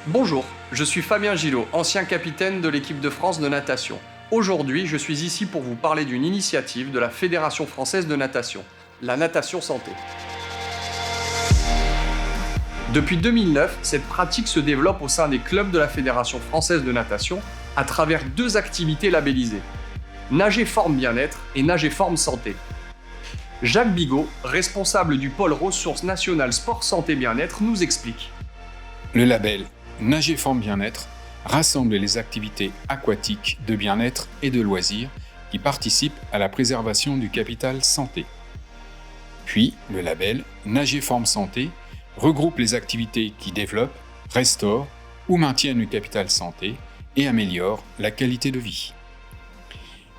Bonjour, je suis Fabien Gillot, ancien capitaine de l'équipe de France de natation. Aujourd'hui, je suis ici pour vous parler d'une initiative de la Fédération française de natation, la natation santé. Depuis 2009, cette pratique se développe au sein des clubs de la Fédération française de natation à travers deux activités labellisées, Nager Forme Bien-être et Nager Forme Santé. Jacques Bigot, responsable du pôle ressources nationales sport santé bien-être, nous explique. Le label Nager Forme Bien-être rassemble les activités aquatiques de bien-être et de loisirs qui participent à la préservation du capital santé. Puis, le label Nager Forme Santé regroupe les activités qui développent, restaurent ou maintiennent le capital santé et améliorent la qualité de vie.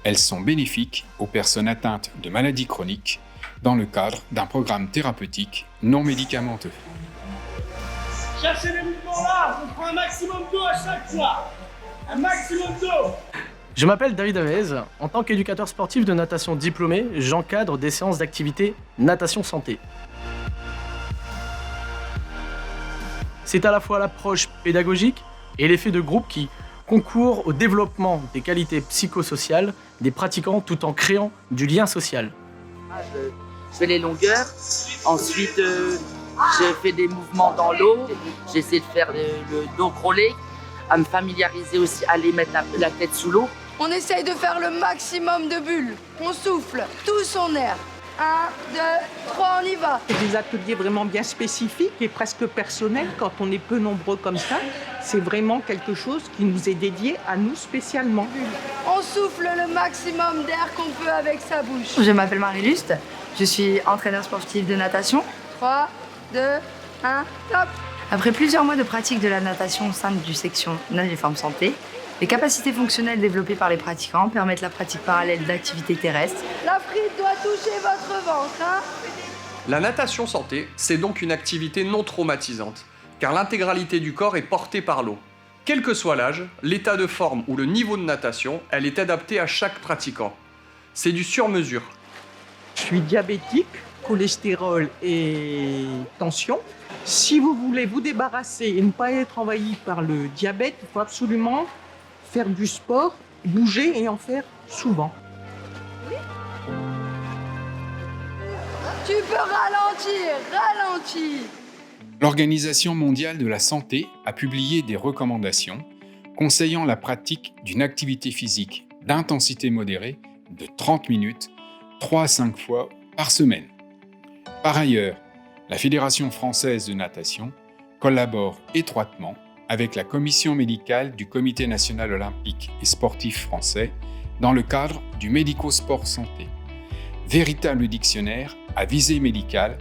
Elles sont bénéfiques aux personnes atteintes de maladies chroniques dans le cadre d'un programme thérapeutique non médicamenteux. Cherchez les mouvements larges, on prend un maximum d'eau à chaque fois. Un maximum d'eau. Je m'appelle David Avez. En tant qu'éducateur sportif de natation diplômé, j'encadre des séances d'activité natation santé. C'est à la fois l'approche pédagogique et l'effet de groupe qui concourt au développement des qualités psychosociales des pratiquants tout en créant du lien social. Je fais les longueurs, ensuite j'ai fait des mouvements dans l'eau, j'essaie de faire le dos crawlé, à me familiariser aussi, à aller mettre un peu la tête sous l'eau. On essaye de faire le maximum de bulles, on souffle, tout son air. 1, 2, 3, on y va. C'est des ateliers vraiment bien spécifiques et presque personnels quand on est peu nombreux comme ça. C'est vraiment quelque chose qui nous est dédié à nous spécialement. On souffle le maximum d'air qu'on peut avec sa bouche. Je m'appelle Marie Luste, je suis entraîneur sportif de natation. 3, 2, 1, top. Après plusieurs mois de pratique de la natation au sein du section Nager Forme Santé, les capacités fonctionnelles développées par les pratiquants permettent la pratique parallèle d'activités terrestres. La frite doit toucher votre ventre, hein. La natation santé, c'est donc une activité non traumatisante, car l'intégralité du corps est portée par l'eau. Quel que soit l'âge, l'état de forme ou le niveau de natation, elle est adaptée à chaque pratiquant. C'est du sur-mesure. Je suis diabétique, cholestérol et tension. Si vous voulez vous débarrasser et ne pas être envahi par le diabète, il faut absolument faire du sport, bouger et en faire souvent. Tu peux ralentir. L'Organisation mondiale de la santé a publié des recommandations conseillant la pratique d'une activité physique d'intensité modérée de 30 minutes, 3 à 5 fois par semaine. Par ailleurs, la Fédération française de natation collabore étroitement avec la commission médicale du Comité national olympique et sportif français dans le cadre du Médico-Sport Santé, véritable dictionnaire à visée médicale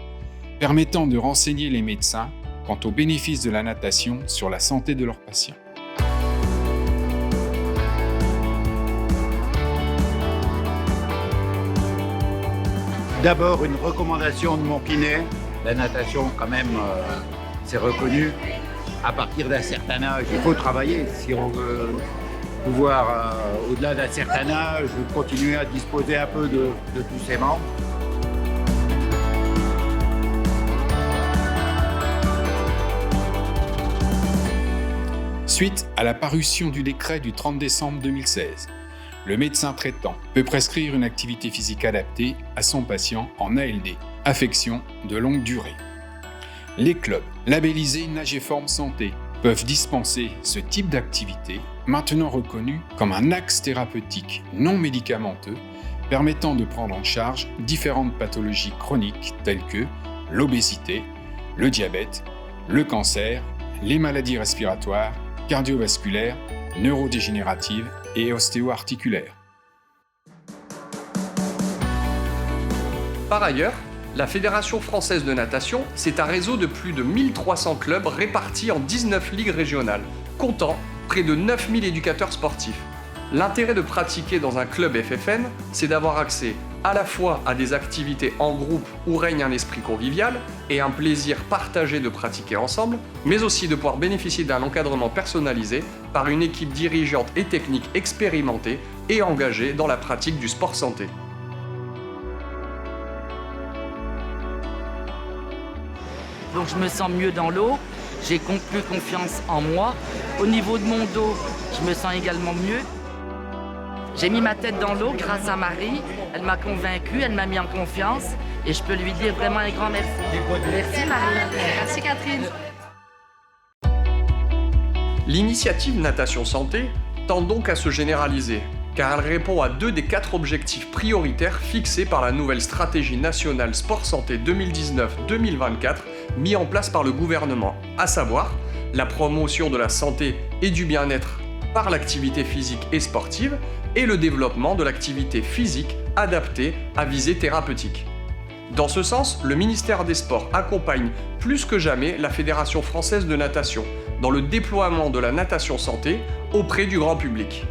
permettant de renseigner les médecins quant aux bénéfices de la natation sur la santé de leurs patients. D'abord, une recommandation de mon kiné. La natation, quand même, c'est reconnu. À partir d'un certain âge, il faut travailler. Si on veut pouvoir, au-delà d'un certain âge, continuer à disposer un peu de tous ses membres. Suite à la parution du décret du 30 décembre 2016, le médecin traitant peut prescrire une activité physique adaptée à son patient en ALD, affection de longue durée. Les clubs labellisés Nager Forme Santé peuvent dispenser ce type d'activité, maintenant reconnu comme un axe thérapeutique non médicamenteux, permettant de prendre en charge différentes pathologies chroniques telles que l'obésité, le diabète, le cancer, les maladies respiratoires, cardiovasculaires, neurodégénératives et ostéo-articulaires. Par ailleurs, la Fédération française de natation, c'est un réseau de plus de 1300 clubs répartis en 19 ligues régionales, comptant près de 9000 éducateurs sportifs. L'intérêt de pratiquer dans un club FFN, c'est d'avoir accès à la fois à des activités en groupe où règne un esprit convivial et un plaisir partagé de pratiquer ensemble, mais aussi de pouvoir bénéficier d'un encadrement personnalisé par une équipe dirigeante et technique expérimentée et engagée dans la pratique du sport santé. Donc je me sens mieux dans l'eau, j'ai plus confiance en moi. Au niveau de mon dos, je me sens également mieux. J'ai mis ma tête dans l'eau grâce à Marie. Elle m'a convaincue, elle m'a mis en confiance. Et je peux lui dire vraiment un grand merci. Merci Marie. Merci Catherine. L'initiative Natation Santé tend donc à se généraliser, car elle répond à 2 des 4 objectifs prioritaires fixés par la nouvelle stratégie nationale sport-santé 2019-2024 mis en place par le gouvernement, à savoir la promotion de la santé et du bien-être par l'activité physique et sportive et le développement de l'activité physique adaptée à visée thérapeutique. Dans ce sens, le ministère des Sports accompagne plus que jamais la Fédération française de natation dans le déploiement de la natation santé auprès du grand public.